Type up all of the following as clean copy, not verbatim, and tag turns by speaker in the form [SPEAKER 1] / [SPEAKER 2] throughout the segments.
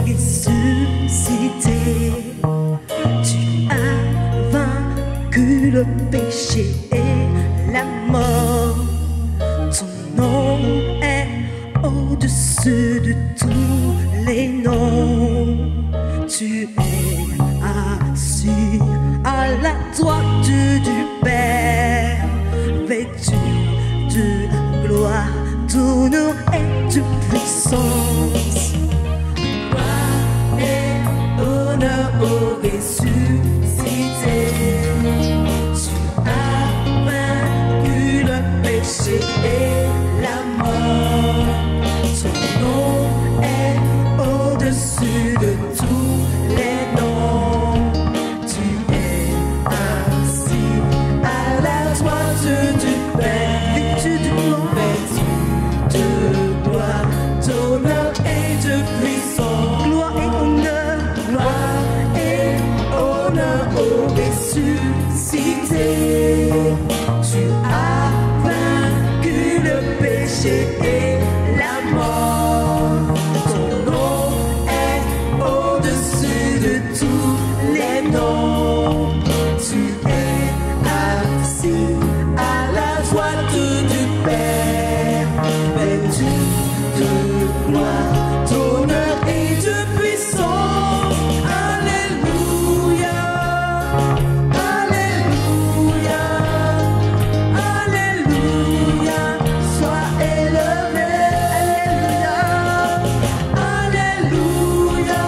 [SPEAKER 1] ressuscité. Tu as vaincu le péché et la mort. Ton nom est au-dessus de tous les noms. Tu es assis à la droite du Père, vêtu de gloire, d'honneur et de puissance. Gloire et honneur au ressuscité. Tu as vaincu le péché et la mort. Ton nom est au-dessus de tous les noms. Tu es assis à la droite du Père, vêtu de gloire, d'honneur et de puissance. Gloire et honneur au ressuscité. Tu as vaincu le péché et la mort. Ton nom est au-dessus de tous les noms. Tu es assis à la droite du Père, vêtu de gloire, d'honneur et de puissance. Alléluia, Alléluia, Alléluia. Sois élevé, Alléluia, Alléluia,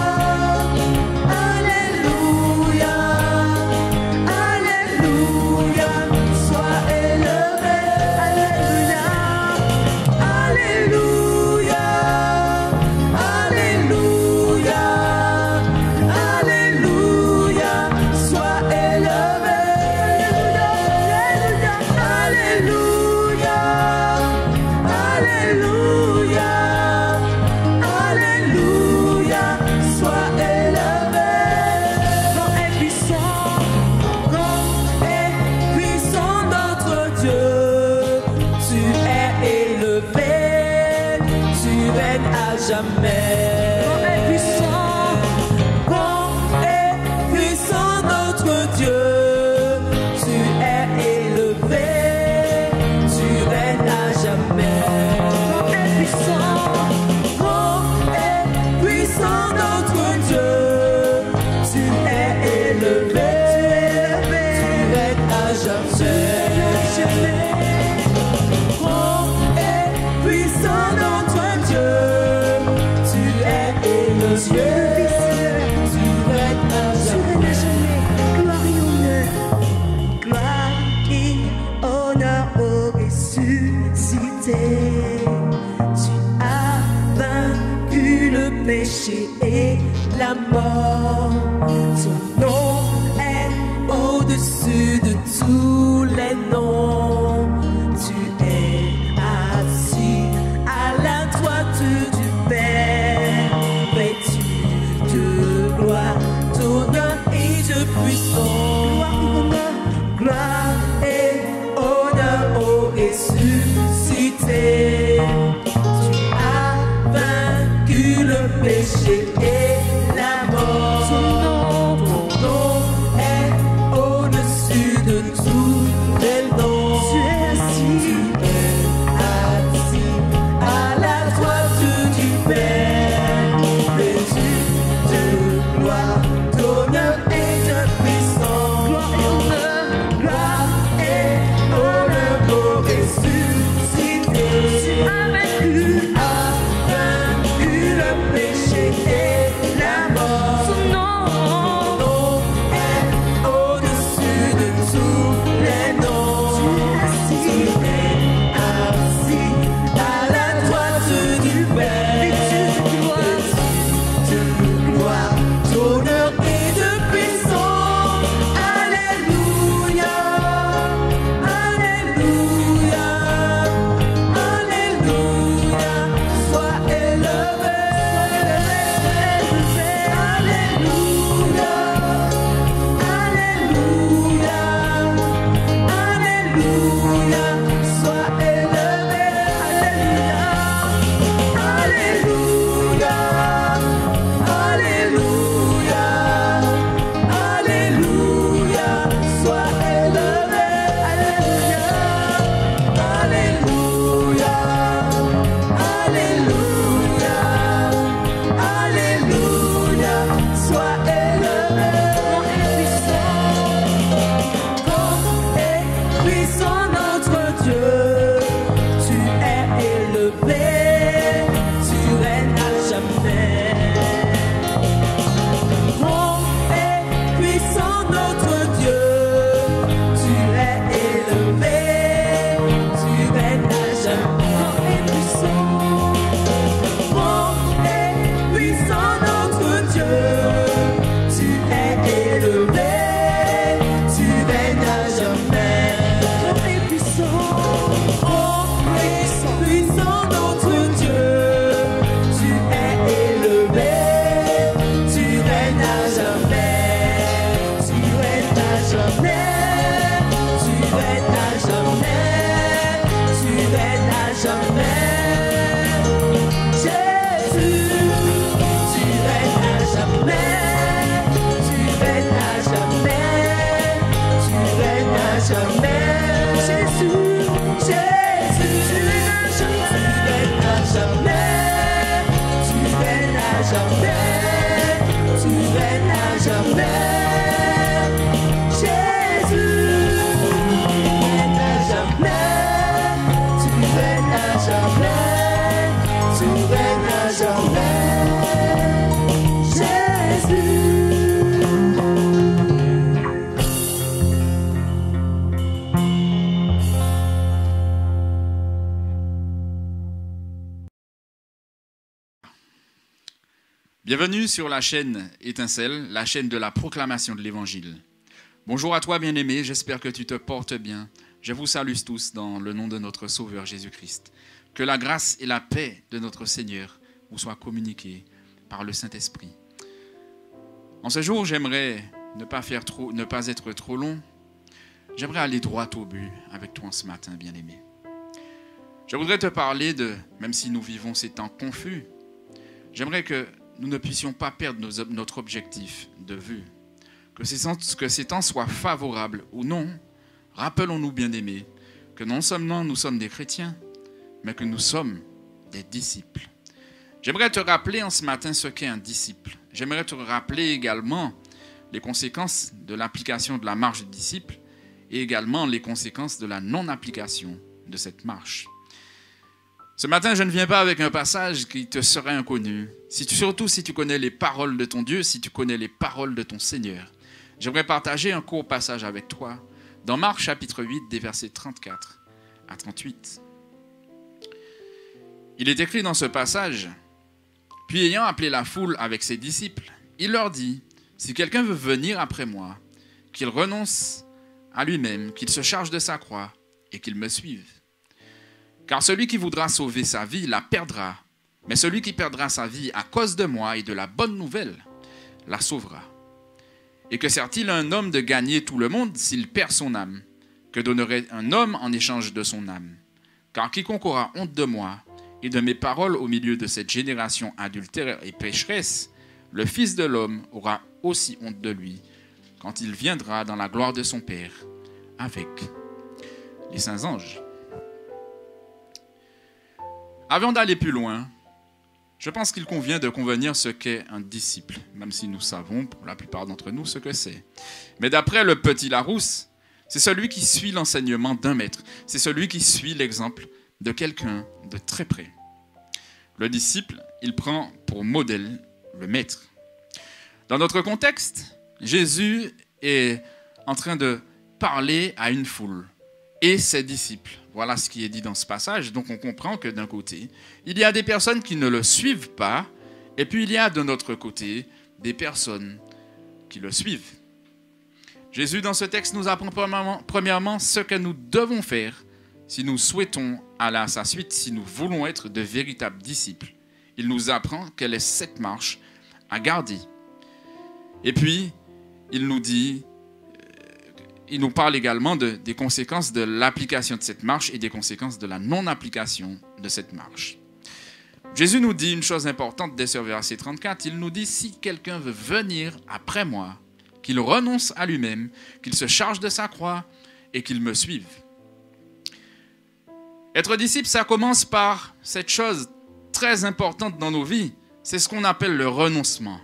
[SPEAKER 1] Alléluia, Alléluia. Sois élevé, Alléluia, Alléluia, Alléluia, Alléluia. Sois élevé, Alléluia, Alléluia, Alléluia. Sois élevé. Grand et puissant, notre Dieu. Tu es élevé, tu règnes à jamais. Grand et puissant, notre Dieu. Tu es élevé, tu règnes à jamais. Grand et puissant, notre Dieu. Tu es élevé, tu règnes à jamais. Grand et puissant, notre Dieu. Tu es élevé, tu règnes à jamais. Gloire et honneur au ressuscité. Tu as vaincu le péché et la mort. Ton nom est au-dessus de tous les noms. Tu es assis à la droite du Père, vêtu de gloire, d'honneur et de puissance. Gloire et honneur au ressuscité. Tu as vaincu le péché et la mort. Ton nom est au-dessus de tous les noms. Tu es assis à la droite du Père, vêtu de gloire, d'honneur et de puissance. Gloire et honneur au ressuscité. Tu as vaincu le péché et Dieu, tu es élevé, tu règnes à jamais. Oh, et puissant, puissant notre Dieu, tu es élevé, tu règnes à jamais, tu règnes à jamais, tu règnes à jamais, tu règnes à jamais.
[SPEAKER 2] Bienvenue sur la chaîne Étincelle, la chaîne de la proclamation de l'Évangile. Bonjour à toi bien-aimé, j'espère que tu te portes bien. Je vous salue tous dans le nom de notre Sauveur Jésus-Christ. Que la grâce et la paix de notre Seigneur vous soient communiquées par le Saint-Esprit. En ce jour, j'aimerais ne pas être trop long. J'aimerais aller droit au but avec toi ce matin, bien-aimé. Je voudrais te parler même si nous vivons ces temps confus, j'aimerais que nous ne puissions pas perdre notre objectif de vue. Que ces temps soient favorables ou non, rappelons-nous, bien-aimés, que non seulement nous sommes des chrétiens, mais que nous sommes des disciples. J'aimerais te rappeler en ce matin ce qu'est un disciple. J'aimerais te rappeler également les conséquences de l'application de la marche du disciple et également les conséquences de la non-application de cette marche. Ce matin, je ne viens pas avec un passage qui te serait inconnu. Surtout si tu connais les paroles de ton Dieu, si tu connais les paroles de ton Seigneur. J'aimerais partager un court passage avec toi dans Marc chapitre 8, des versets 34 à 38. Il est écrit dans ce passage, « Puis ayant appelé la foule avec ses disciples, il leur dit, « Si quelqu'un veut venir après moi, qu'il renonce à lui-même, qu'il se charge de sa croix et qu'il me suive. Car celui qui voudra sauver sa vie la perdra, mais celui qui perdra sa vie à cause de moi et de la bonne nouvelle la sauvera. Et que sert-il à un homme de gagner tout le monde s'il perd son âme? Que donnerait un homme en échange de son âme? Car quiconque aura honte de moi et de mes paroles au milieu de cette génération adultère et pécheresse, le Fils de l'homme aura aussi honte de lui quand il viendra dans la gloire de son Père avec les saints anges. » Avant d'aller plus loin, je pense qu'il convient de convenir ce qu'est un disciple, même si nous savons, pour la plupart d'entre nous, ce que c'est. Mais d'après le petit Larousse, c'est celui qui suit l'enseignement d'un maître. C'est celui qui suit l'exemple de quelqu'un de très près. Le disciple, il prend pour modèle le maître. Dans notre contexte, Jésus est en train de parler à une foule et ses disciples. Voilà ce qui est dit dans ce passage. Donc on comprend que d'un côté, il y a des personnes qui ne le suivent pas, et puis il y a de notre côté des personnes qui le suivent. Jésus, dans ce texte, nous apprend premièrement ce que nous devons faire si nous souhaitons aller à sa suite, si nous voulons être de véritables disciples. Il nous apprend quelle est cette marche à garder. Et puis, il nous parle également des conséquences de l'application de cette marche et des conséquences de la non-application de cette marche. Jésus nous dit une chose importante dès ce verset 34. Il nous dit, si quelqu'un veut venir après moi, qu'il renonce à lui-même, qu'il se charge de sa croix et qu'il me suive. Être disciple, ça commence par cette chose très importante dans nos vies. C'est ce qu'on appelle le renoncement.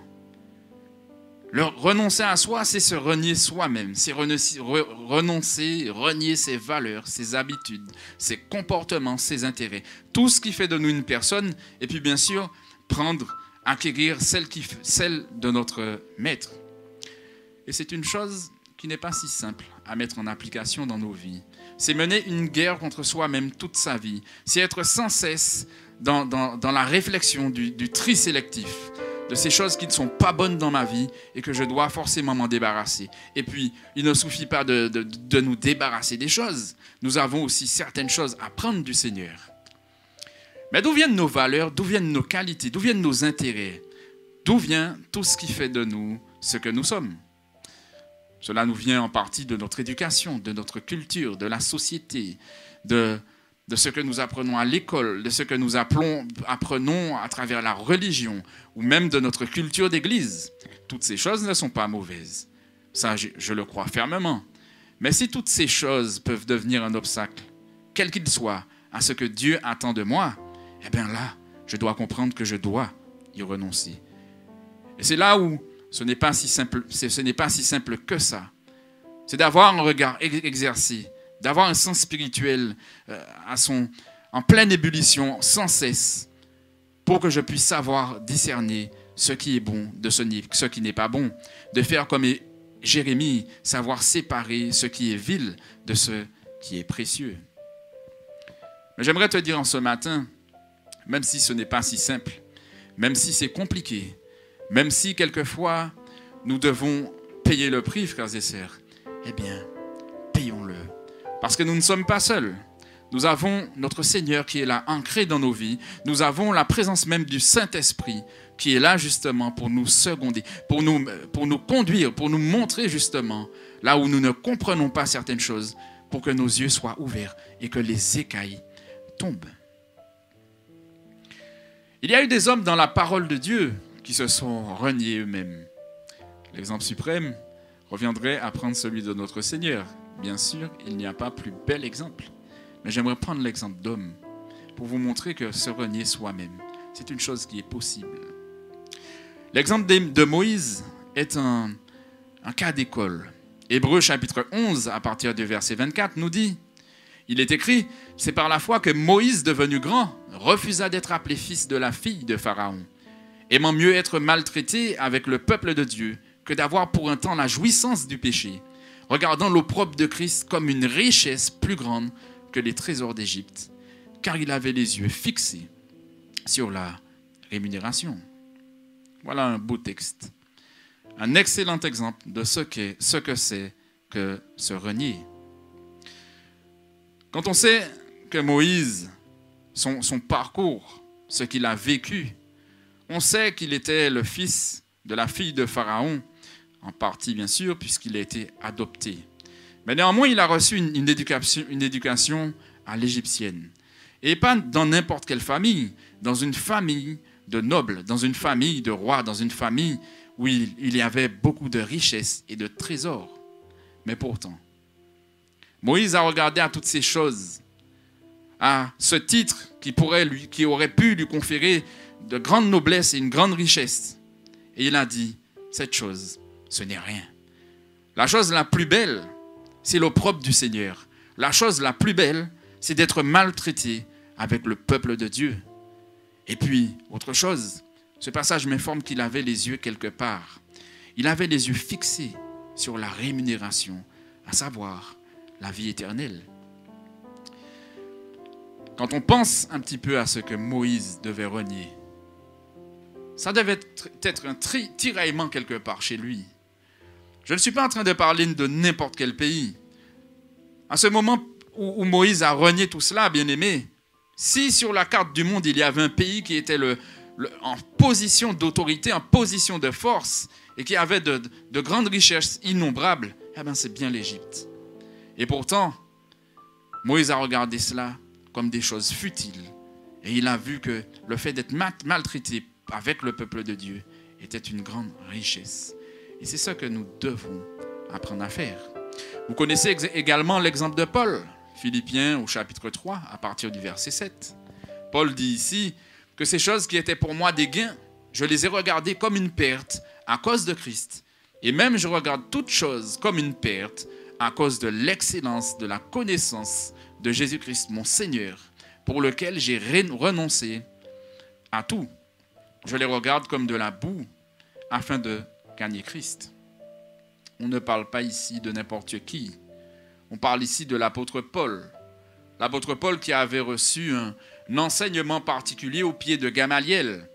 [SPEAKER 2] Le renoncer à soi, c'est se renier soi-même, c'est renoncer, renier ses valeurs, ses habitudes, ses comportements, ses intérêts. Tout ce qui fait de nous une personne, et puis bien sûr, acquérir celle de notre maître. Et c'est une chose qui n'est pas si simple à mettre en application dans nos vies. C'est mener une guerre contre soi-même toute sa vie. C'est être sans cesse dans la réflexion du tri sélectif, de ces choses qui ne sont pas bonnes dans ma vie et que je dois forcément m'en débarrasser. Et puis, il ne suffit pas de nous débarrasser des choses. Nous avons aussi certaines choses à prendre du Seigneur. Mais d'où viennent nos valeurs, d'où viennent nos qualités, d'où viennent nos intérêts? D'où vient tout ce qui fait de nous ce que nous sommes? Cela nous vient en partie de notre éducation, de notre culture, de la société, de ce que nous apprenons à l'école, de ce que nous apprenons à travers la religion, ou même de notre culture d'église. Toutes ces choses ne sont pas mauvaises. Ça, je le crois fermement. Mais si toutes ces choses peuvent devenir un obstacle, quel qu'il soit, à ce que Dieu attend de moi, eh bien là, je dois comprendre que je dois y renoncer. Et c'est là où ce n'est pas si simple que ça. C'est d'avoir un regard exercé, d'avoir un sens spirituel en pleine ébullition, sans cesse, pour que je puisse savoir discerner ce qui est bon de ce qui n'est pas bon, de faire comme Jérémie, savoir séparer ce qui est vil de ce qui est précieux. Mais j'aimerais te dire en ce matin, même si ce n'est pas si simple, même si c'est compliqué, même si quelquefois nous devons payer le prix, frères et sœurs, eh bien, payons-le. Parce que nous ne sommes pas seuls. Nous avons notre Seigneur qui est là, ancré dans nos vies. Nous avons la présence même du Saint-Esprit qui est là justement pour nous seconder, pour nous conduire, pour nous montrer justement là où nous ne comprenons pas certaines choses, pour que nos yeux soient ouverts et que les écailles tombent. Il y a eu des hommes dans la parole de Dieu qui se sont reniés eux-mêmes. L'exemple suprême reviendrait à prendre celui de notre Seigneur. Bien sûr, il n'y a pas plus bel exemple. Mais j'aimerais prendre l'exemple d'homme pour vous montrer que se renier soi-même, c'est une chose qui est possible. L'exemple de Moïse est un cas d'école. Hébreux chapitre 11, à partir du verset 24, nous dit, il est écrit, c'est par la foi que Moïse, devenu grand, refusa d'être appelé fils de la fille de Pharaon, aimant mieux être maltraité avec le peuple de Dieu que d'avoir pour un temps la jouissance du péché, regardant l'opprobre de Christ comme une richesse plus grande que les trésors d'Égypte, car il avait les yeux fixés sur la rémunération. Voilà un beau texte, un excellent exemple de ce que c'est que se renier. Quand on sait que Moïse, son parcours, ce qu'il a vécu, on sait qu'il était le fils de la fille de Pharaon, en partie bien sûr, puisqu'il a été adopté. Mais néanmoins, il a reçu une éducation à l'égyptienne. Et pas dans n'importe quelle famille, dans une famille de nobles, dans une famille de rois, dans une famille où il y avait beaucoup de richesses et de trésors. Mais pourtant, Moïse a regardé à toutes ces choses, à ce titre qui aurait pu lui conférer de grande noblesse et une grande richesse. Et il a dit, cette chose, ce n'est rien. La chose la plus belle, c'est l'opprobre du Seigneur. La chose la plus belle, c'est d'être maltraité avec le peuple de Dieu. Et puis, autre chose, ce passage m'informe qu'il avait les yeux quelque part. Il avait les yeux fixés sur la rémunération, à savoir la vie éternelle. Quand on pense un petit peu à ce que Moïse devait renier, ça devait être un tiraillement quelque part chez lui. Je ne suis pas en train de parler de n'importe quel pays. À ce moment où Moïse a renié tout cela, bien aimé, si sur la carte du monde il y avait un pays qui était en position d'autorité, en position de force, et qui avait de grandes richesses innombrables, eh bien c'est bien l'Égypte. Et pourtant, Moïse a regardé cela comme des choses futiles. Et il a vu que le fait d'être maltraité avec le peuple de Dieu était une grande richesse. Et c'est ça que nous devons apprendre à faire. Vous connaissez également l'exemple de Paul, Philippiens au chapitre 3, à partir du verset 7. Paul dit ici que ces choses qui étaient pour moi des gains, je les ai regardées comme une perte à cause de Christ. Et même je regarde toutes choses comme une perte à cause de l'excellence de la connaissance de Jésus-Christ, mon Seigneur, pour lequel j'ai renoncé à tout. Je les regarde comme de la boue afin de gagner Christ. On ne parle pas ici de n'importe qui. On parle ici de l'apôtre Paul. L'apôtre Paul qui avait reçu un enseignement particulier au pied de Gamaliel.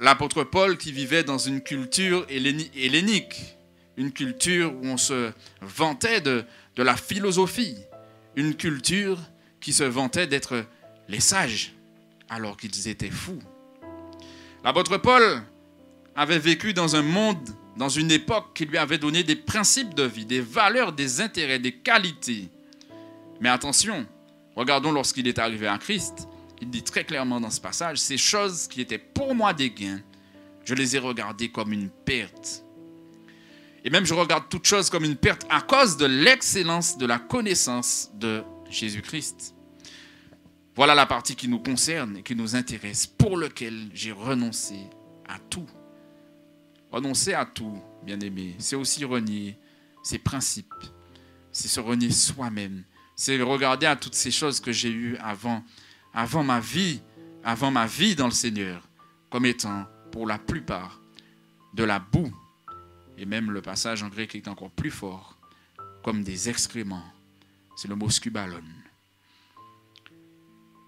[SPEAKER 2] l'apôtre Paul qui vivait dans une culture hellénique, une culture où on se vantait de la philosophie, une culture qui se vantait d'être les sages, alors qu'ils étaient fous. L'apôtre Paul avait vécu dans un monde, dans une époque qui lui avait donné des principes de vie, des valeurs, des intérêts, des qualités. Mais attention, regardons lorsqu'il est arrivé à Christ, il dit très clairement dans ce passage, ces choses qui étaient pour moi des gains, je les ai regardées comme une perte. Et même je regarde toutes choses comme une perte à cause de l'excellence de la connaissance de Jésus-Christ. Voilà la partie qui nous concerne et qui nous intéresse, pour laquelle j'ai renoncé à tout. Renoncer à tout, bien-aimé, c'est aussi renier ses principes, c'est se renier soi-même, c'est regarder à toutes ces choses que j'ai eues avant ma vie dans le Seigneur, comme étant, pour la plupart, de la boue. Et même le passage en grec est encore plus fort, comme des excréments. C'est le mot skubalon.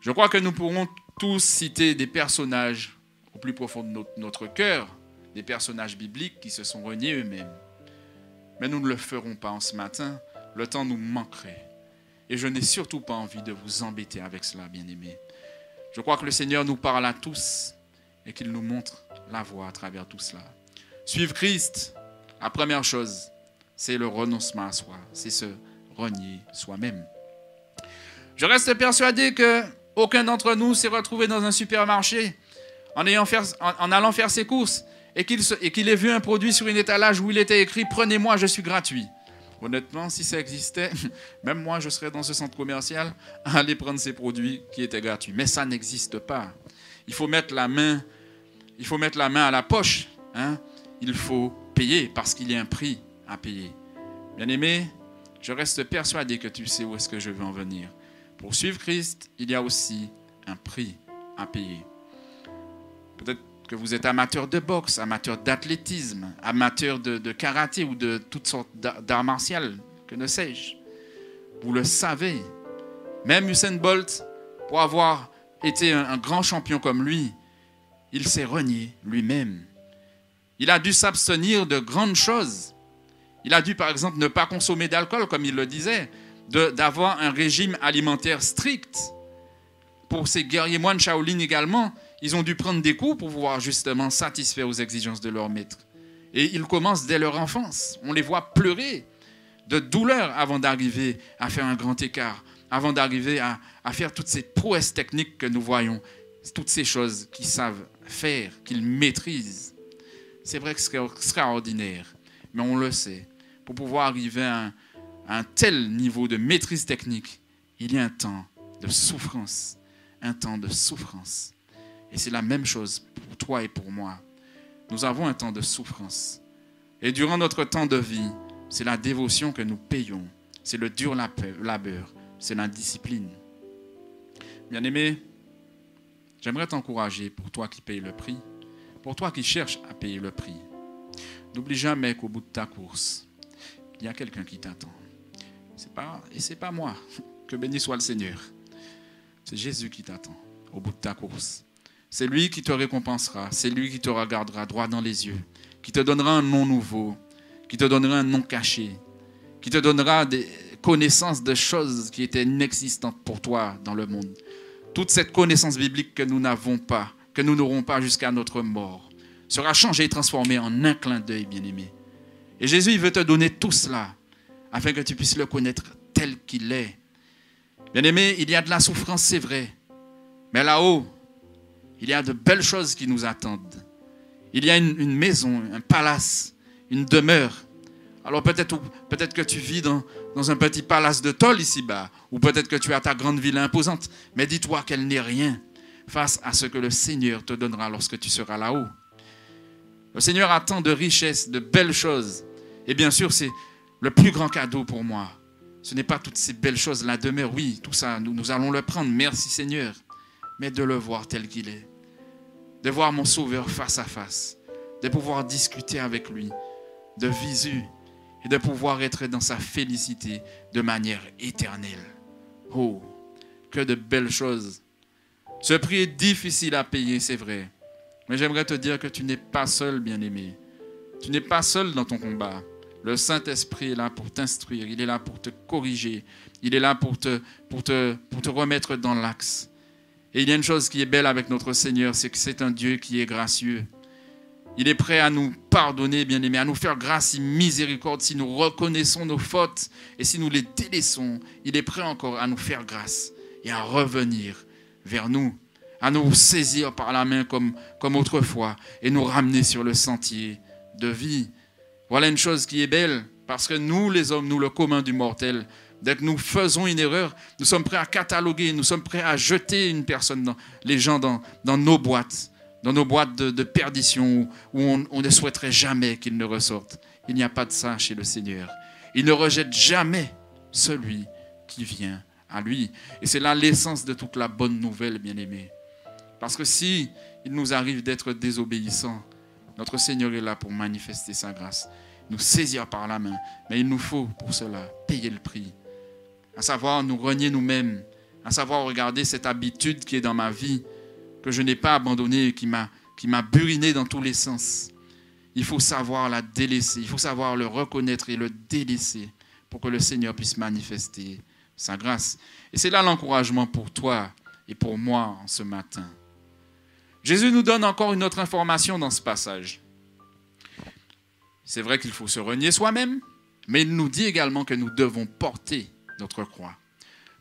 [SPEAKER 2] Je crois que nous pourrons tous citer des personnages au plus profond de notre cœur, des personnages bibliques qui se sont reniés eux-mêmes. Mais nous ne le ferons pas en ce matin, le temps nous manquerait. Et je n'ai surtout pas envie de vous embêter avec cela, bien-aimés. Je crois que le Seigneur nous parle à tous et qu'il nous montre la voie à travers tout cela. Suivre Christ, la première chose, c'est le renoncement à soi, c'est se renier soi-même. Je reste persuadé qu'aucun d'entre nous s'est retrouvé dans un supermarché en allant faire ses courses et qu'il ait vu un produit sur une étalage où il était écrit « Prenez-moi, je suis gratuit ». Honnêtement, si ça existait, même moi, je serais dans ce centre commercial à aller prendre ces produits qui étaient gratuits. Mais ça n'existe pas. Il faut mettre la main à la poche. Hein? Il faut payer parce qu'il y a un prix à payer. Bien-aimé, je reste persuadé que tu sais où est-ce que je veux en venir. Pour suivre Christ, il y a aussi un prix à payer. Peut-être que vous êtes amateur de boxe, amateur d'athlétisme, amateur de karaté ou de toutes sortes d'arts martiaux, que ne sais-je. Vous le savez. Même Usain Bolt, pour avoir été un grand champion comme lui, il s'est renié lui-même. Il a dû s'abstenir de grandes choses. Il a dû, par exemple, ne pas consommer d'alcool, comme il le disait, d'avoir un régime alimentaire strict. Pour ces guerriers moines Shaolin également, ils ont dû prendre des coups pour pouvoir justement satisfaire aux exigences de leur maître. Et ils commencent dès leur enfance. On les voit pleurer de douleur avant d'arriver à faire un grand écart, avant d'arriver à faire toutes ces prouesses techniques que nous voyons, toutes ces choses qu'ils savent faire, qu'ils maîtrisent. C'est vrai que c'est extraordinaire, mais on le sait. Pour pouvoir arriver à un tel niveau de maîtrise technique, il y a un temps de souffrance. Un temps de souffrance. Et c'est la même chose pour toi et pour moi. Nous avons un temps de souffrance. Et durant notre temps de vie, c'est la dévotion que nous payons. C'est le dur labeur. C'est la discipline. Bien-aimé, j'aimerais t'encourager pour toi qui payes le prix, pour toi qui cherches à payer le prix. N'oublie jamais qu'au bout de ta course, il y a quelqu'un qui t'attend. C'est pas moi. Que béni soit le Seigneur. C'est Jésus qui t'attend au bout de ta course. C'est lui qui te récompensera. C'est lui qui te regardera droit dans les yeux, qui te donnera un nom nouveau, qui te donnera un nom caché, qui te donnera des connaissances de choses qui étaient inexistantes pour toi dans le monde. Toute cette connaissance biblique que nous n'avons pas, que nous n'aurons pas jusqu'à notre mort, sera changée et transformée en un clin d'œil, bien-aimé. Et Jésus, il veut te donner tout cela, afin que tu puisses le connaître tel qu'il est. Bien-aimé, il y a de la souffrance, c'est vrai. Mais là-haut, il y a de belles choses qui nous attendent. Il y a une maison, un palace, une demeure. Alors peut-être que tu vis dans un petit palace de tôle ici-bas, ou peut-être que tu as ta grande ville imposante, mais dis-toi qu'elle n'est rien face à ce que le Seigneur te donnera lorsque tu seras là-haut. Le Seigneur a tant de richesses, de belles choses. Et bien sûr, c'est le plus grand cadeau pour moi. Ce n'est pas toutes ces belles choses, la demeure, oui, tout ça, nous allons le prendre, merci Seigneur. Mais de le voir tel qu'il est. De voir mon Sauveur face à face. De pouvoir discuter avec lui de visu et de pouvoir être dans sa félicité de manière éternelle. Oh, que de belles choses. Ce prix est difficile à payer, c'est vrai. Mais j'aimerais te dire que tu n'es pas seul, bien-aimé. Tu n'es pas seul dans ton combat. Le Saint-Esprit est là pour t'instruire, il est là pour te corriger, il est là pour te remettre dans l'axe. Et il y a une chose qui est belle avec notre Seigneur, c'est que c'est un Dieu qui est gracieux. Il est prêt à nous pardonner, bien-aimés, à nous faire grâce et miséricorde si nous reconnaissons nos fautes et si nous les délaissons. Il est prêt encore à nous faire grâce et à revenir vers nous, à nous saisir par la main comme autrefois et nous ramener sur le sentier de vie. Voilà une chose qui est belle, parce que nous, les hommes, nous, le commun du mortel, dès que nous faisons une erreur, nous sommes prêts à cataloguer, nous sommes prêts à jeter une personne, les gens dans nos boîtes de perdition où on ne souhaiterait jamais qu'ils ne ressortent. Il n'y a pas de ça chez le Seigneur. Il ne rejette jamais celui qui vient à lui. Et c'est là l'essence de toute la bonne nouvelle, bien-aimés. Parce que si il nous arrive d'être désobéissants, notre Seigneur est là pour manifester sa grâce, nous saisir par la main. Mais il nous faut pour cela payer le prix. À savoir nous renier nous-mêmes, à savoir regarder cette habitude qui est dans ma vie, que je n'ai pas abandonnée, qui m'a buriné dans tous les sens. Il faut savoir la délaisser, il faut savoir le reconnaître et le délaisser pour que le Seigneur puisse manifester sa grâce. Et c'est là l'encouragement pour toi et pour moi en ce matin. Jésus nous donne encore une autre information dans ce passage. C'est vrai qu'il faut se renier soi-même, mais il nous dit également que nous devons porter notre croix.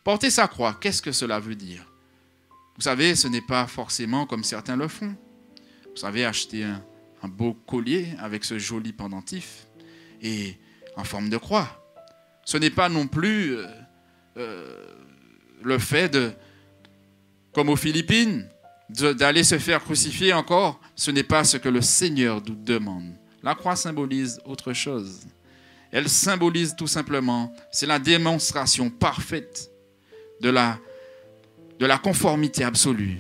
[SPEAKER 2] Porter sa croix, qu'est-ce que cela veut dire? Vous savez, ce n'est pas forcément comme certains le font. Vous savez, acheter un beau collier avec ce joli pendentif et en forme de croix. Ce n'est pas non plus le fait de, comme aux Philippines, d'aller se faire crucifier encore. Ce n'est pas ce que le Seigneur nous demande. La croix symbolise autre chose. Elle symbolise tout simplement, c'est la démonstration parfaite de la conformité absolue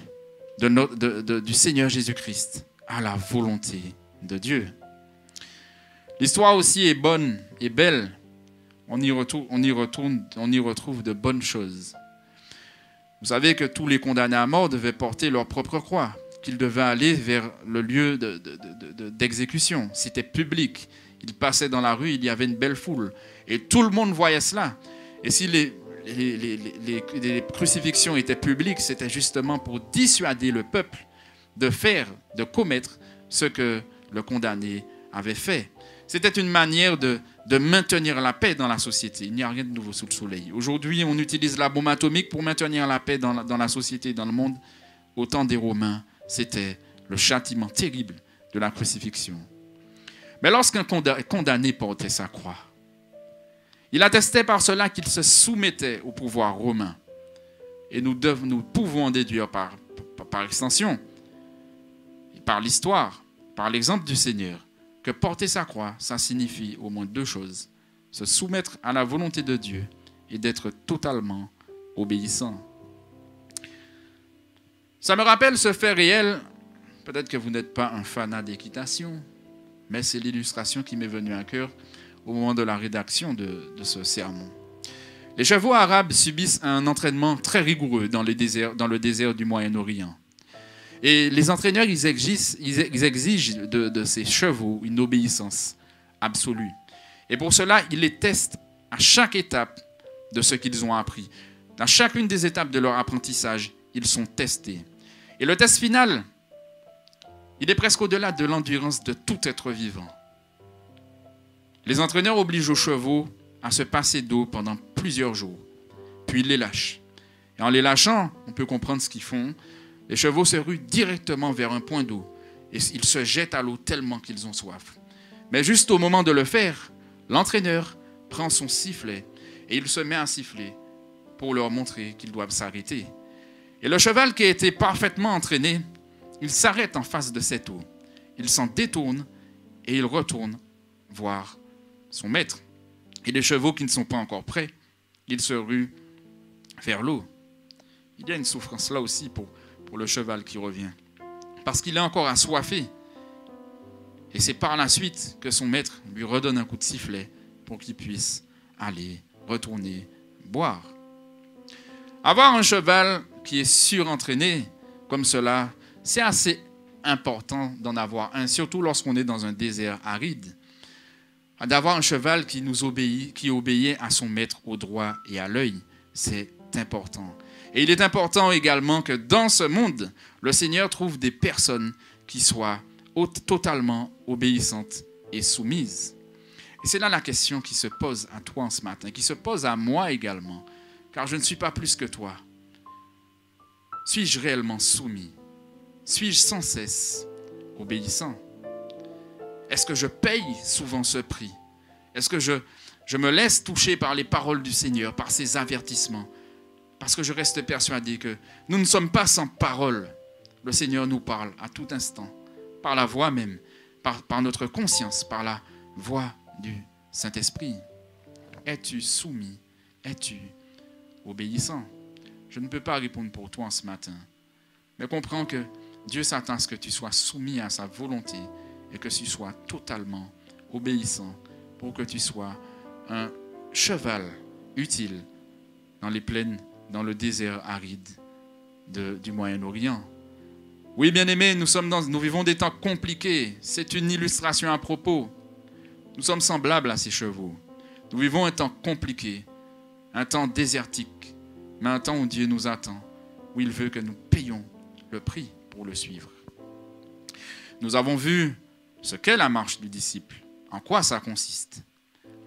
[SPEAKER 2] du Seigneur Jésus-Christ à la volonté de Dieu. L'histoire aussi est bonne et belle. On y retrouve de bonnes choses. Vous savez que tous les condamnés à mort devaient porter leur propre croix, qu'ils devaient aller vers le lieu d'exécution. C'était public. Ils passaient dans la rue, il y avait une belle foule. Et tout le monde voyait cela. Et si les crucifixions étaient publiques, c'était justement pour dissuader le peuple de commettre ce que le condamné avait fait. C'était une manière de maintenir la paix dans la société. Il n'y a rien de nouveau sous le soleil. Aujourd'hui, on utilise la bombe atomique pour maintenir la paix dans la société, dans le monde. Au temps des Romains, c'était le châtiment terrible de la crucifixion. Mais lorsqu'un condamné portait sa croix, il attestait par cela qu'il se soumettait au pouvoir romain. Et nous pouvons en déduire par extension, par l'histoire, par l'exemple du Seigneur, que porter sa croix, ça signifie au moins deux choses. Se soumettre à la volonté de Dieu et d'être totalement obéissant. Ça me rappelle ce fait réel. Peut-être que vous n'êtes pas un fanat d'équitation, mais c'est l'illustration qui m'est venue à cœur au moment de la rédaction de ce sermon. Les chevaux arabes subissent un entraînement très rigoureux dans le désert du Moyen-Orient. Et les entraîneurs, ils exigent de ces chevaux une obéissance absolue. Et pour cela, ils les testent à chaque étape de ce qu'ils ont appris. Dans chacune des étapes de leur apprentissage, ils sont testés. Et le test final, il est presque au-delà de l'endurance de tout être vivant. Les entraîneurs obligent aux chevaux à se passer d'eau pendant plusieurs jours, puis ils les lâchent. Et en les lâchant, on peut comprendre ce qu'ils font. Les chevaux se ruent directement vers un point d'eau et ils se jettent à l'eau tellement qu'ils ont soif. Mais juste au moment de le faire, l'entraîneur prend son sifflet et il se met à siffler pour leur montrer qu'ils doivent s'arrêter. Et le cheval qui a été parfaitement entraîné, il s'arrête en face de cette eau. Il s'en détourne et il retourne voir son maître. Et les chevaux qui ne sont pas encore prêts, ils se ruent vers l'eau. Il y a une souffrance là aussi pour le cheval qui revient. Parce qu'il est encore assoiffé. Et c'est par la suite que son maître lui redonne un coup de sifflet pour qu'il puisse aller, retourner, boire. Avoir un cheval qui est surentraîné comme cela, c'est assez important d'en avoir un, surtout lorsqu'on est dans un désert aride. D'avoir un cheval qui nous obéit, qui obéit à son maître au droit et à l'œil, c'est important. Et il est important également que dans ce monde, le Seigneur trouve des personnes qui soient totalement obéissantes et soumises. Et c'est là la question qui se pose à toi en ce matin, qui se pose à moi également, car je ne suis pas plus que toi. Suis-je réellement soumis? Suis-je sans cesse obéissant? Est-ce que je paye souvent ce prix? Est-ce que je me laisse toucher par les paroles du Seigneur, par ses avertissements? Parce que je reste persuadé que nous ne sommes pas sans parole. Le Seigneur nous parle à tout instant, par la voix même, par notre conscience, par la voix du Saint-Esprit. Es-tu soumis? Es-tu obéissant? Je ne peux pas répondre pour toi ce matin, mais comprends que Dieu s'attend à ce que tu sois soumis à sa volonté et que tu sois totalement obéissant pour que tu sois un cheval utile dans les plaines, dans le désert aride du Moyen-Orient. Oui, bien-aimés, nous vivons des temps compliqués. C'est une illustration à propos. Nous sommes semblables à ces chevaux. Nous vivons un temps compliqué, un temps désertique, mais un temps où Dieu nous attend, où il veut que nous payions le prix pour le suivre. Nous avons vu ce qu'est la marche du disciple, en quoi ça consiste.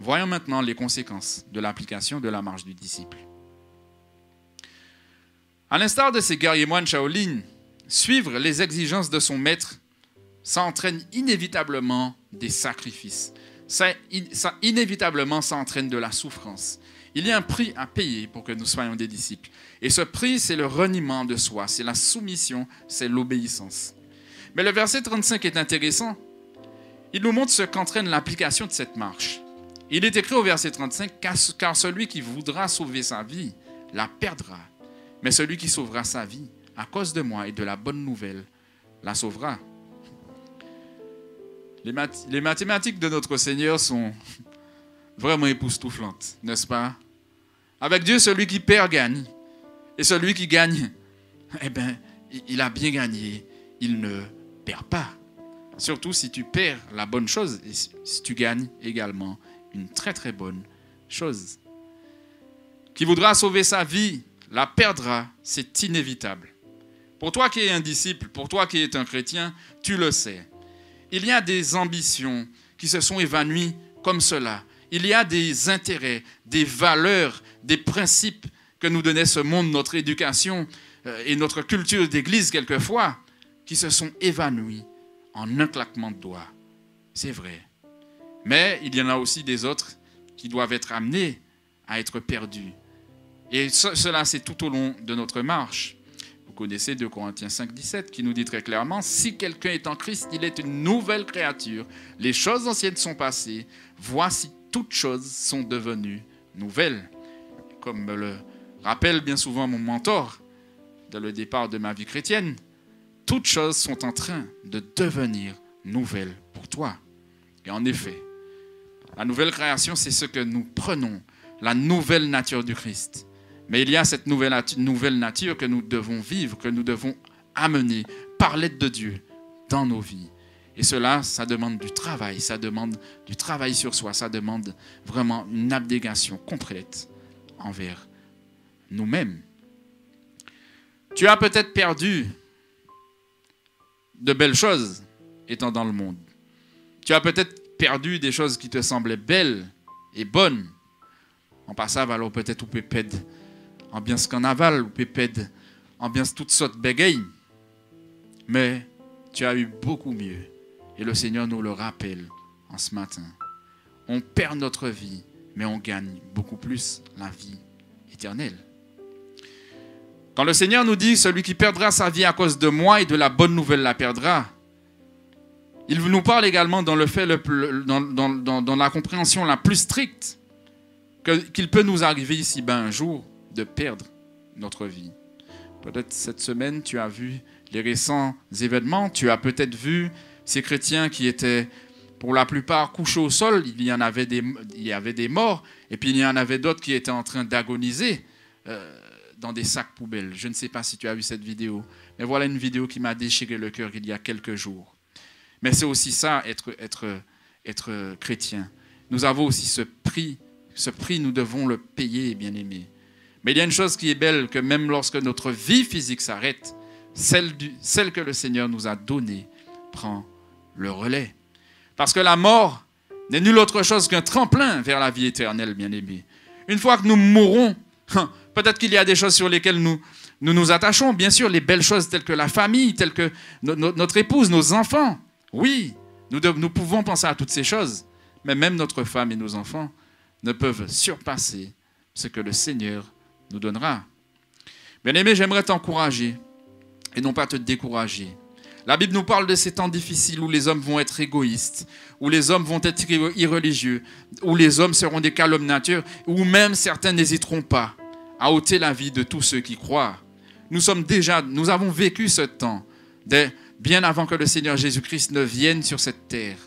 [SPEAKER 2] Voyons maintenant les conséquences de l'application de la marche du disciple. À l'instar de ces guerriers moines Shaolin, suivre les exigences de son maître, ça entraîne inévitablement des sacrifices. Ça inévitablement, ça entraîne de la souffrance. Il y a un prix à payer pour que nous soyons des disciples. Et ce prix, c'est le reniement de soi, c'est la soumission, c'est l'obéissance. Mais le verset 35 est intéressant. Il nous montre ce qu'entraîne l'application de cette marche. Il est écrit au verset 35, « Car celui qui voudra sauver sa vie la perdra. Mais celui qui sauvera sa vie à cause de moi et de la bonne nouvelle la sauvera. » Les mathématiques de notre Seigneur sont vraiment époustouflantes, n'est-ce pas? Avec Dieu, celui qui perd gagne. Et celui qui gagne, eh bien, il a bien gagné. Il ne perd pas. Surtout si tu perds la bonne chose et si tu gagnes également une très très bonne chose. Qui voudra sauver sa vie, la perdra, c'est inévitable. Pour toi qui es un disciple, pour toi qui es un chrétien, tu le sais. Il y a des ambitions qui se sont évanouies comme cela. Il y a des intérêts, des valeurs, des principes que nous donnait ce monde, notre éducation et notre culture d'église quelquefois, qui se sont évanouis en un claquement de doigts. C'est vrai. Mais il y en a aussi des autres qui doivent être amenés à être perdus. Et cela, c'est tout au long de notre marche. Vous connaissez 2 Corinthiens 5, 17 qui nous dit très clairement, « Si quelqu'un est en Christ, il est une nouvelle créature. Les choses anciennes sont passées. Voici, toutes choses sont devenues nouvelles. » Comme me le rappelle bien souvent mon mentor, dès le départ de ma vie chrétienne, toutes choses sont en train de devenir nouvelles pour toi. Et en effet, la nouvelle création, c'est ce que nous prenons, la nouvelle nature du Christ. Mais il y a cette nouvelle nature que nous devons vivre, que nous devons amener par l'aide de Dieu dans nos vies. Et cela, ça demande du travail, ça demande du travail sur soi, ça demande vraiment une abnégation complète envers nous-mêmes. Tu as peut-être perdu de belles choses étant dans le monde. Tu as peut-être perdu des choses qui te semblaient belles et bonnes. En passant, alors peut-être ou pépède ambiance carnaval, ou pépède ambiance toutes sortes de bégayes. Mais tu as eu beaucoup mieux. Et le Seigneur nous le rappelle en ce matin. On perd notre vie, mais on gagne beaucoup plus la vie éternelle. Quand le Seigneur nous dit « Celui qui perdra sa vie à cause de moi et de la bonne nouvelle la perdra », il nous parle également dans la compréhension la plus stricte qu'il peut nous arriver ici un jour de perdre notre vie. Peut-être cette semaine, tu as vu les récents événements, tu as peut-être vu ces chrétiens qui étaient pour la plupart couchés au sol, il y avait des morts, et puis il y en avait d'autres qui étaient en train d'agoniser dans des sacs poubelles. Je ne sais pas si tu as vu cette vidéo, mais voilà une vidéo qui m'a déchiré le cœur il y a quelques jours. Mais c'est aussi ça, être chrétien. Nous avons aussi ce prix, nous devons le payer, bien-aimés. Mais il y a une chose qui est belle, que même lorsque notre vie physique s'arrête, celle que le Seigneur nous a donnée prend le relais. Parce que la mort n'est nulle autre chose qu'un tremplin vers la vie éternelle, bien-aimés. Une fois que nous mourrons, peut-être qu'il y a des choses sur lesquelles nous attachons, bien sûr, les belles choses telles que la famille, telles que notre épouse, nos enfants. Oui, nous pouvons penser à toutes ces choses, mais même notre femme et nos enfants ne peuvent surpasser ce que le Seigneur nous donnera. Bien-aimé, j'aimerais t'encourager et non pas te décourager. La Bible nous parle de ces temps difficiles où les hommes vont être égoïstes, où les hommes vont être irreligieux, où les hommes seront des calomniateurs, où même certains n'hésiteront pas à ôter la vie de tous ceux qui croient. Nous avons vécu ce temps bien avant que le Seigneur Jésus-Christ ne vienne sur cette terre.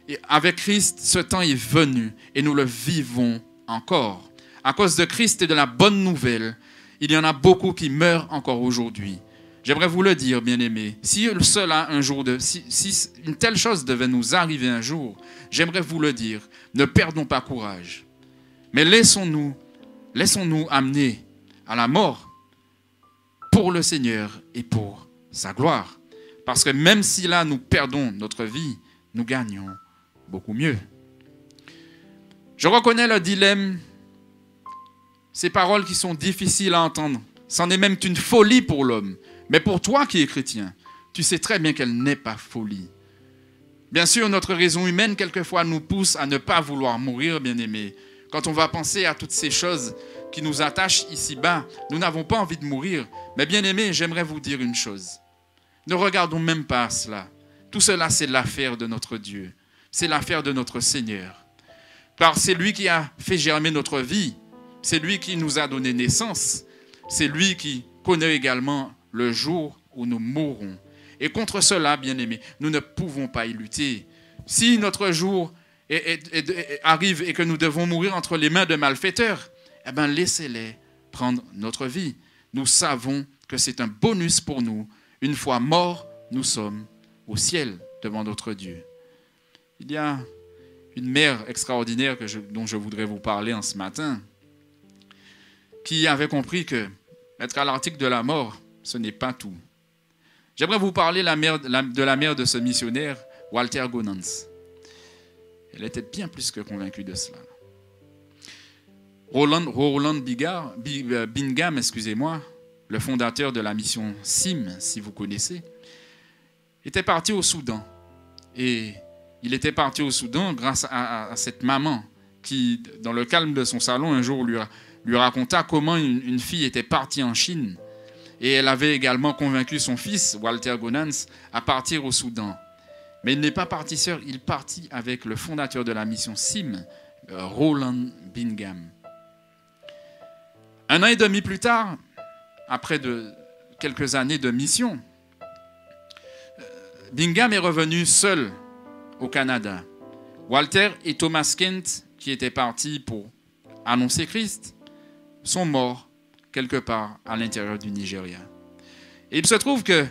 [SPEAKER 2] Et avec Christ, ce temps est venu et nous le vivons encore. À cause de Christ et de la bonne nouvelle, il y en a beaucoup qui meurent encore aujourd'hui. J'aimerais vous le dire, bien-aimés, si une telle chose devait nous arriver un jour, j'aimerais vous le dire, ne perdons pas courage. Mais laissons-nous amener à la mort pour le Seigneur et pour sa gloire. Parce que même si là nous perdons notre vie, nous gagnons beaucoup mieux. Je reconnais le dilemme, ces paroles qui sont difficiles à entendre. C'en est même une folie pour l'homme. Mais pour toi qui es chrétien, tu sais très bien qu'elle n'est pas folie. Bien sûr, notre raison humaine, quelquefois, nous pousse à ne pas vouloir mourir, bien-aimés. Quand on va penser à toutes ces choses qui nous attachent ici-bas, nous n'avons pas envie de mourir. Mais bien-aimés, j'aimerais vous dire une chose. Ne regardons même pas à cela. Tout cela, c'est l'affaire de notre Dieu. C'est l'affaire de notre Seigneur. Car c'est lui qui a fait germer notre vie. C'est lui qui nous a donné naissance. C'est lui qui connaît également le jour où nous mourrons. Et contre cela, bien-aimés, nous ne pouvons pas y lutter. Si notre jour arrive et que nous devons mourir entre les mains de malfaiteurs, eh bien, laissez-les prendre notre vie. Nous savons que c'est un bonus pour nous. Une fois morts, nous sommes au ciel devant notre Dieu. Il y a une mère extraordinaire dont je voudrais vous parler en ce matin, qui avait compris que être à l'article de la mort, ce n'est pas tout. J'aimerais vous parler de la mère de ce missionnaire, Walter Gonans. Elle était bien plus que convaincue de cela. Roland Bingham, le fondateur de la mission SIM, si vous connaissez, était parti au Soudan. Et il était parti au Soudan grâce à cette maman qui, dans le calme de son salon, un jour lui raconta comment une fille était partie en Chine. Et elle avait également convaincu son fils, Walter Gonans, à partir au Soudan. Mais il n'est pas parti seul, il partit avec le fondateur de la mission SIM, Roland Bingham. 1 an et demi plus tard, après quelques années de mission, Bingham est revenu seul au Canada. Walter et Thomas Kent, qui étaient partis pour annoncer Christ, sont morts quelque part à l'intérieur du Nigeria. Et il se trouve que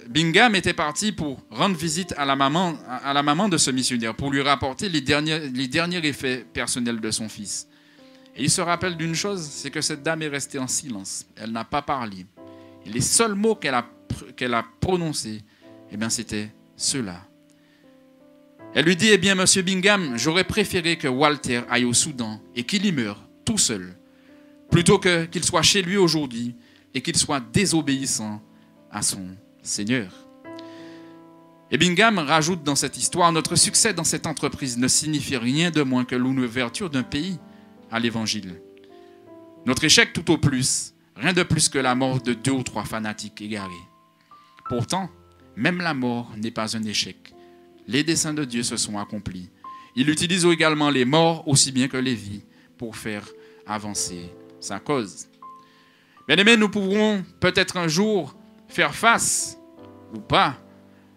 [SPEAKER 2] Bingham était parti pour rendre visite à la maman de ce missionnaire, pour lui rapporter les derniers effets personnels de son fils. Et il se rappelle d'une chose, c'est que cette dame est restée en silence. Elle n'a pas parlé. Et les seuls mots qu'elle a prononcés, eh bien, c'était ceux-là. Elle lui dit, eh bien, monsieur Bingham, j'aurais préféré que Walter aille au Soudan et qu'il y meure tout seul, plutôt qu'il soit chez lui aujourd'hui et qu'il soit désobéissant à son Seigneur. Et Bingham rajoute dans cette histoire, notre succès dans cette entreprise ne signifie rien de moins que l'ouverture d'un pays à l'évangile. Notre échec tout au plus, rien de plus que la mort de 2 ou 3 fanatiques égarés. Pourtant, même la mort n'est pas un échec. Les desseins de Dieu se sont accomplis. Il utilise également les morts aussi bien que les vies pour faire avancer sa cause. Bien-aimés, nous pourrons peut-être un jour faire face ou pas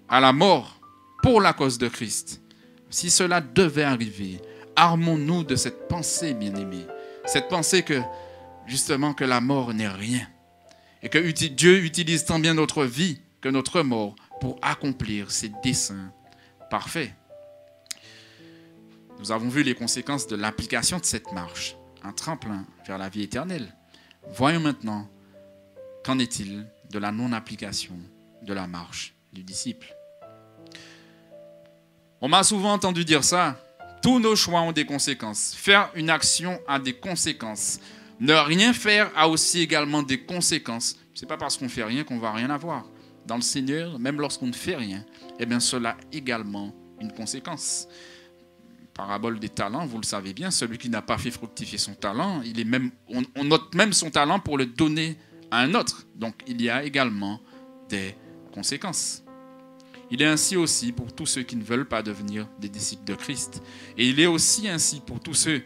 [SPEAKER 2] à la mort pour la cause de Christ. Si cela devait arriver, armons-nous de cette pensée, bien-aimés. Cette pensée que justement que la mort n'est rien. Et que Dieu utilise tant bien notre vie que notre mort pour accomplir ses desseins parfaits. Nous avons vu les conséquences de l'application de cette marche, un tremplin vers la vie éternelle. Voyons maintenant, qu'en est-il de la non-application de la marche du disciple? On m'a souvent entendu dire ça, tous nos choix ont des conséquences. Faire une action a des conséquences. Ne rien faire a aussi également des conséquences. Ce n'est pas parce qu'on ne fait rien qu'on ne va rien avoir. Dans le Seigneur, même lorsqu'on ne fait rien, eh bien cela a également une conséquence. Parabole des talents, vous le savez bien, celui qui n'a pas fait fructifier son talent, on note même son talent pour le donner à un autre. Donc il y a également des conséquences. Il est ainsi aussi pour tous ceux qui ne veulent pas devenir des disciples de Christ. Et il est aussi ainsi pour tous ceux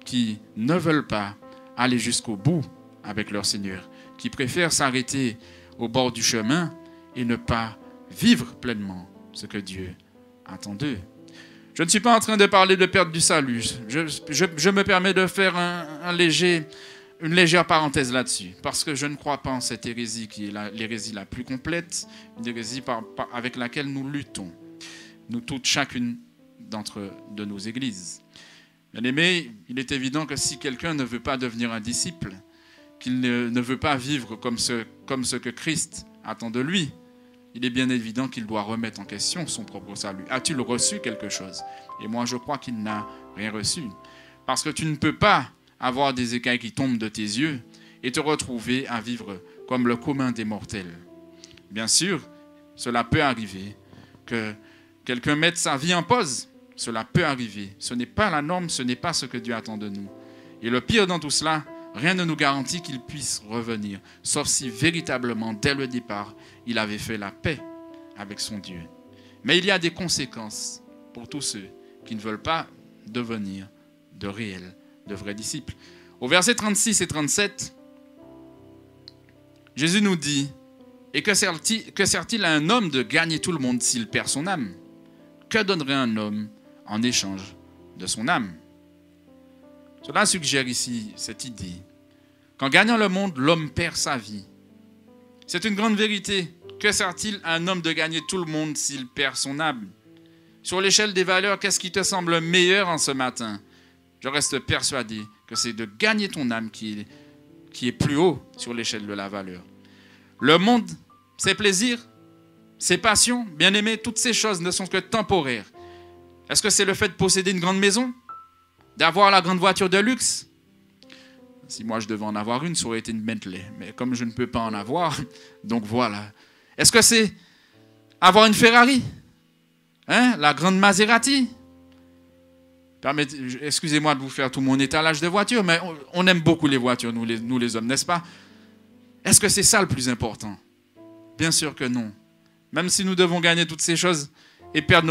[SPEAKER 2] qui ne veulent pas aller jusqu'au bout avec leur Seigneur, qui préfèrent s'arrêter au bord du chemin et ne pas vivre pleinement ce que Dieu attend d'eux. Je ne suis pas en train de parler de perte du salut. Je me permets de faire une légère parenthèse là-dessus, parce que je ne crois pas en cette hérésie qui est l'hérésie la plus complète, une hérésie avec laquelle nous luttons, nous toutes, chacune de nos églises. Bien-aimés, il est évident que si quelqu'un ne veut pas devenir un disciple, qu'il ne veut pas vivre comme ce que Christ attend de lui, il est bien évident qu'il doit remettre en question son propre salut. As-tu reçu quelque chose? Et moi, je crois qu'il n'a rien reçu. Parce que tu ne peux pas avoir des écailles qui tombent de tes yeux et te retrouver à vivre comme le commun des mortels. Bien sûr, cela peut arriver que quelqu'un mette sa vie en pause. Cela peut arriver. Ce n'est pas la norme, ce n'est pas ce que Dieu attend de nous. Et le pire dans tout cela, rien ne nous garantit qu'il puisse revenir, sauf si véritablement, dès le départ, il avait fait la paix avec son Dieu. Mais il y a des conséquences pour tous ceux qui ne veulent pas devenir de vrais disciples. Au verset 36 et 37, Jésus nous dit, « Et que sert-il à un homme de gagner tout le monde s'il perd son âme? Que donnerait un homme en échange de son âme ?» Cela suggère ici cette idée qu'en gagnant le monde, l'homme perd sa vie. C'est une grande vérité. Que sert-il à un homme de gagner tout le monde s'il perd son âme? Sur l'échelle des valeurs, qu'est-ce qui te semble meilleur en ce matin? Je reste persuadé que c'est de gagner ton âme qui est plus haut sur l'échelle de la valeur. Le monde, ses plaisirs, ses passions, bien aimés, toutes ces choses ne sont que temporaires. Est-ce que c'est le fait de posséder une grande maison? D'avoir la grande voiture de luxe? Si moi je devais en avoir une, ça aurait été une Bentley. Mais comme je ne peux pas en avoir, donc voilà. Est-ce que c'est avoir une Ferrari? La grande Maserati? Excusez-moi de vous faire tout mon étalage de voitures, mais on aime beaucoup les voitures, nous les hommes, n'est-ce pas? Est-ce que c'est ça le plus important? Bien sûr que non. Même si nous devons gagner toutes ces choses et perdre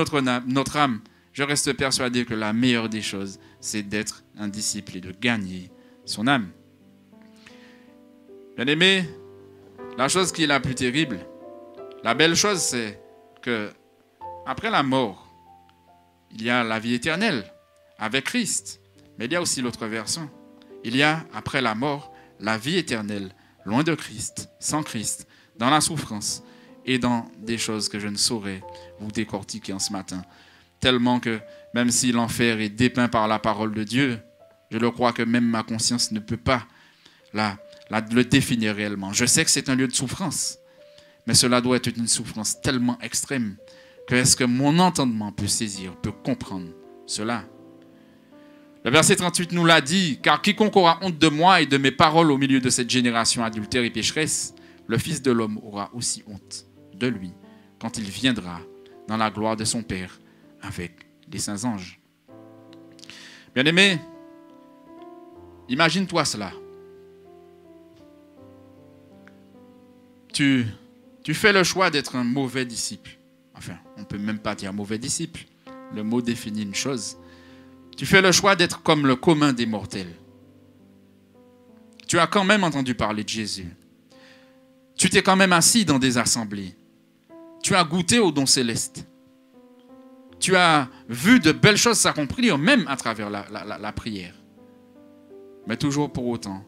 [SPEAKER 2] notre âme, je reste persuadé que la meilleure des choses, c'est d'être un disciple et de gagner son âme. Bien aimé, la chose qui est la plus terrible, la belle chose, c'est que après la mort, il y a la vie éternelle avec Christ. Mais il y a aussi l'autre version. Il y a, après la mort, la vie éternelle, loin de Christ, sans Christ, dans la souffrance et dans des choses que je ne saurais vous décortiquer en ce matin. Tellement que, même si l'enfer est dépeint par la parole de Dieu, je le crois que même ma conscience ne peut pas le définir réellement. Je sais que c'est un lieu de souffrance, mais cela doit être une souffrance tellement extrême que est-ce que mon entendement peut saisir, peut comprendre cela? Le verset 38 nous l'a dit, « Car quiconque aura honte de moi et de mes paroles au milieu de cette génération adultère et pécheresse, le Fils de l'homme aura aussi honte de lui quand il viendra dans la gloire de son Père avec les saints anges. » Bien-aimé, imagine-toi cela. Tu fais le choix d'être un mauvais disciple. Enfin, on ne peut même pas dire mauvais disciple. Le mot définit une chose. Tu fais le choix d'être comme le commun des mortels. Tu as quand même entendu parler de Jésus. Tu t'es quand même assis dans des assemblées. Tu as goûté aux dons célestes. Tu as vu de belles choses s'accomplir, même à travers la prière. Mais toujours pour autant,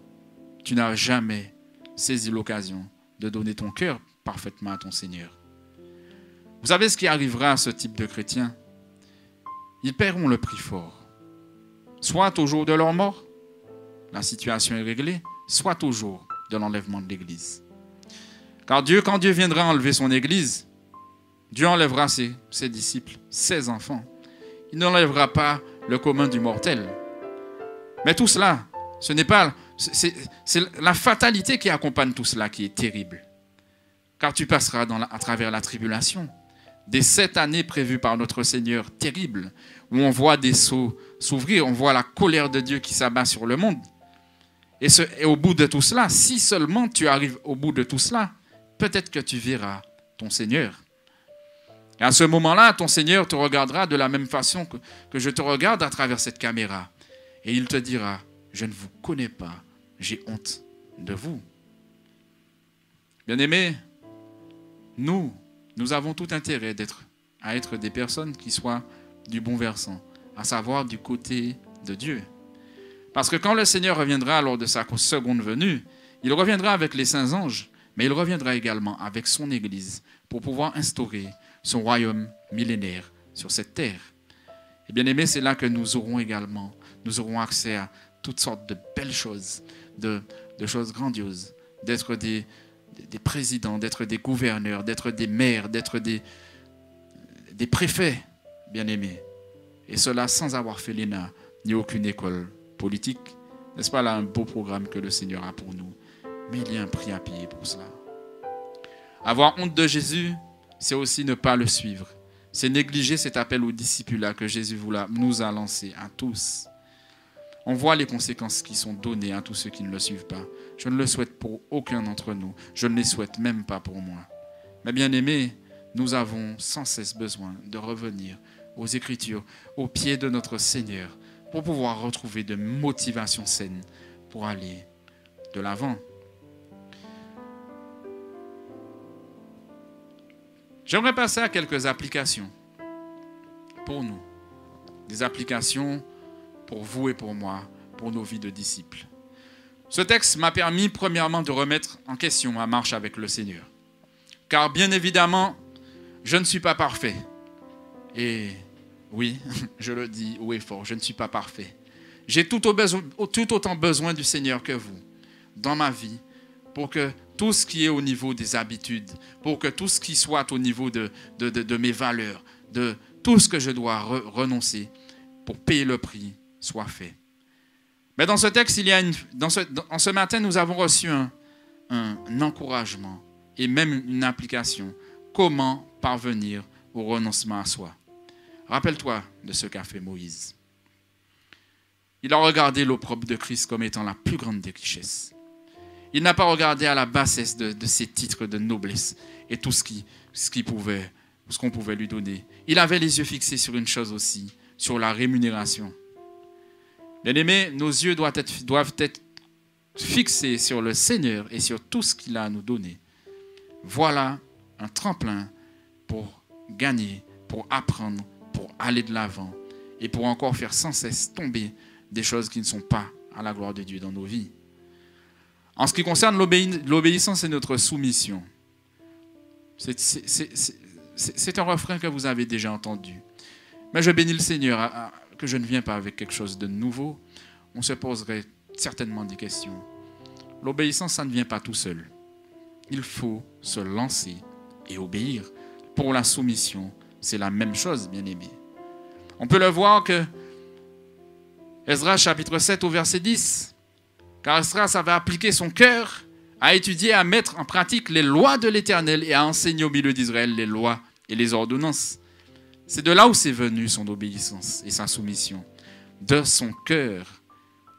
[SPEAKER 2] tu n'as jamais saisi l'occasion de donner ton cœur parfaitement à ton Seigneur. Vous savez ce qui arrivera à ce type de chrétiens? Ils paieront le prix fort. Soit au jour de leur mort, la situation est réglée, soit au jour de l'enlèvement de l'Église. Car Dieu, quand Dieu viendra enlever son Église, Dieu enlèvera ses disciples, ses enfants. Il n'enlèvera pas le commun du mortel. Mais tout cela, ce n'est pas... C'est la fatalité qui accompagne tout cela qui est terrible. Car tu passeras à travers la tribulation. Des 7 années prévues par notre Seigneur terribles, où on voit des seaux s'ouvrir, on voit la colère de Dieu qui s'abat sur le monde. Et au bout de tout cela, si seulement tu arrives au bout de tout cela, peut-être que tu verras ton Seigneur. Et à ce moment-là, ton Seigneur te regardera de la même façon que je te regarde à travers cette caméra. Et il te dira, je ne vous connais pas, j'ai honte de vous. Bien-aimés, nous avons tout intérêt à être des personnes qui soient du bon versant, à savoir du côté de Dieu. Parce que quand le Seigneur reviendra lors de sa seconde venue, il reviendra avec les saints anges, mais il reviendra également avec son Église pour pouvoir instaurer son royaume millénaire sur cette terre. Et bien aimé, c'est là que nous aurons accès à toutes sortes de belles choses, de choses grandioses, d'être des présidents, d'être des gouverneurs, d'être des maires, d'être des préfets, bien aimés. Et cela sans avoir fait l'ENA, ni aucune école politique. N'est-ce pas là un beau programme que le Seigneur a pour nous? Mais il y a un prix à payer pour cela. Avoir honte de Jésus, c'est aussi ne pas le suivre. C'est négliger cet appel au discipulat que Jésus nous a lancé à tous. On voit les conséquences qui sont données à tous ceux qui ne le suivent pas. Je ne le souhaite pour aucun d'entre nous. Je ne les souhaite même pas pour moi. Mais bien aimés, nous avons sans cesse besoin de revenir aux Écritures, aux pieds de notre Seigneur, pour pouvoir retrouver de motivations saines pour aller de l'avant. J'aimerais passer à quelques applications pour nous. Des applications pour vous et pour moi, pour nos vies de disciples. Ce texte m'a permis premièrement de remettre en question ma marche avec le Seigneur. Car bien évidemment, je ne suis pas parfait. Et oui, je le dis haut et fort, je ne suis pas parfait. J'ai tout autant besoin du Seigneur que vous dans ma vie pour que tout ce qui est au niveau des habitudes, pour que tout ce qui soit au niveau de mes valeurs, de tout ce que je dois renoncer pour payer le prix, soit fait. Mais dans ce texte, en ce matin, nous avons reçu un encouragement et même une application. Comment parvenir au renoncement à soi? Rappelle-toi de ce qu'a fait Moïse. Il a regardé l'opprobre de Christ comme étant la plus grande des richesses. Il n'a pas regardé à la bassesse de ses titres de noblesse et tout ce qu'on pouvait lui donner. Il avait les yeux fixés sur une chose aussi, sur la rémunération. Bien-aimés, nos yeux doivent être fixés sur le Seigneur et sur tout ce qu'il a à nous donner. Voilà un tremplin pour gagner, pour apprendre, pour aller de l'avant et pour encore faire sans cesse tomber des choses qui ne sont pas à la gloire de Dieu dans nos vies. En ce qui concerne l'obéissance et notre soumission, c'est un refrain que vous avez déjà entendu. Mais je bénis le Seigneur que je ne viens pas avec quelque chose de nouveau. On se poserait certainement des questions. L'obéissance, ça ne vient pas tout seul. Il faut se lancer et obéir. Pour la soumission, c'est la même chose, bien aimé. On peut le voir que Esdras chapitre 7 au verset 10, car Esdras avait appliqué son cœur à étudier, à mettre en pratique les lois de l'Éternel et à enseigner au milieu d'Israël les lois et les ordonnances. C'est de là où c'est venu son obéissance et sa soumission, de son cœur.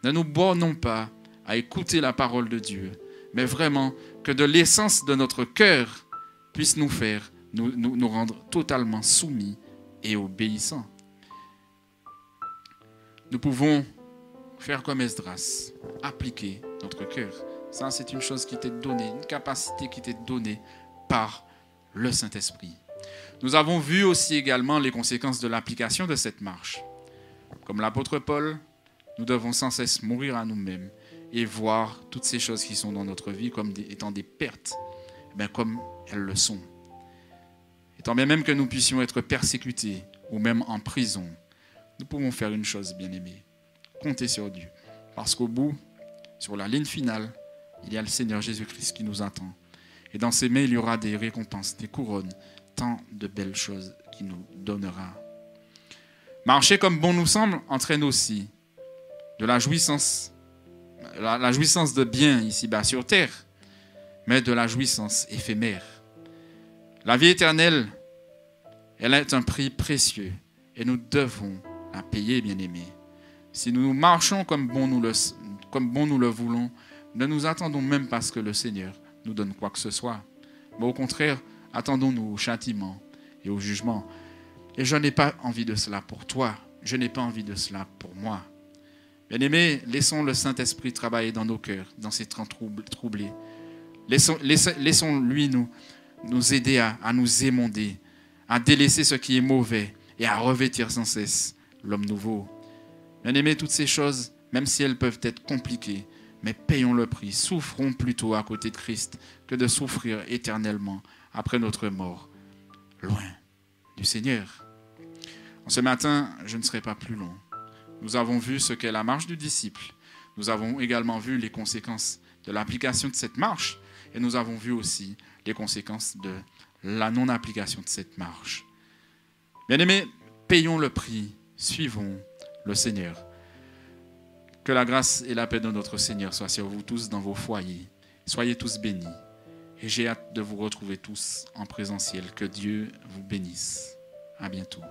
[SPEAKER 2] Ne nous bornons pas à écouter la parole de Dieu, mais vraiment que de l'essence de notre cœur puisse nous faire, nous rendre totalement soumis et obéissants. Nous pouvons faire comme Esdras, appliquer notre cœur. Ça, c'est une chose qui t'est donnée, une capacité qui t'est donnée par le Saint-Esprit. Nous avons vu aussi également les conséquences de l'application de cette marche. Comme l'apôtre Paul, nous devons sans cesse mourir à nous-mêmes et voir toutes ces choses qui sont dans notre vie comme étant des pertes, comme elles le sont. Et tant bien même que nous puissions être persécutés ou même en prison, nous pouvons faire une chose, bien-aimés, compter sur Dieu. Parce qu'au bout, sur la ligne finale, il y a le Seigneur Jésus-Christ qui nous attend. Et dans ses mains, il y aura des récompenses, des couronnes, tant de belles choses qu'il nous donnera. Marcher comme bon nous semble entraîne aussi de la jouissance, la jouissance de bien ici-bas sur terre, mais de la jouissance éphémère. La vie éternelle, elle est un prix précieux et nous devons la payer, bien-aimés. Si nous marchons comme bon nous le voulons, ne nous attendons même pas à ce que le Seigneur nous donne quoi que ce soit. Mais au contraire, attendons-nous au châtiment et au jugement. Et je n'ai pas envie de cela pour toi. Je n'ai pas envie de cela pour moi. Bien-aimés, laissons le Saint-Esprit travailler dans nos cœurs, dans ces temps troublés. Laissons-lui nous aider à nous émonder, à délaisser ce qui est mauvais et à revêtir sans cesse l'homme nouveau. Bien-aimés, toutes ces choses, même si elles peuvent être compliquées, mais payons le prix, souffrons plutôt à côté de Christ que de souffrir éternellement après notre mort, loin du Seigneur. En ce matin, je ne serai pas plus long. Nous avons vu ce qu'est la marche du disciple. Nous avons également vu les conséquences de l'application de cette marche et nous avons vu aussi les conséquences de la non-application de cette marche. Bien-aimés, payons le prix, suivons le Seigneur. Que la grâce et la paix de notre Seigneur soient sur vous tous dans vos foyers. Soyez tous bénis. Et j'ai hâte de vous retrouver tous en présentiel. Que Dieu vous bénisse. À bientôt.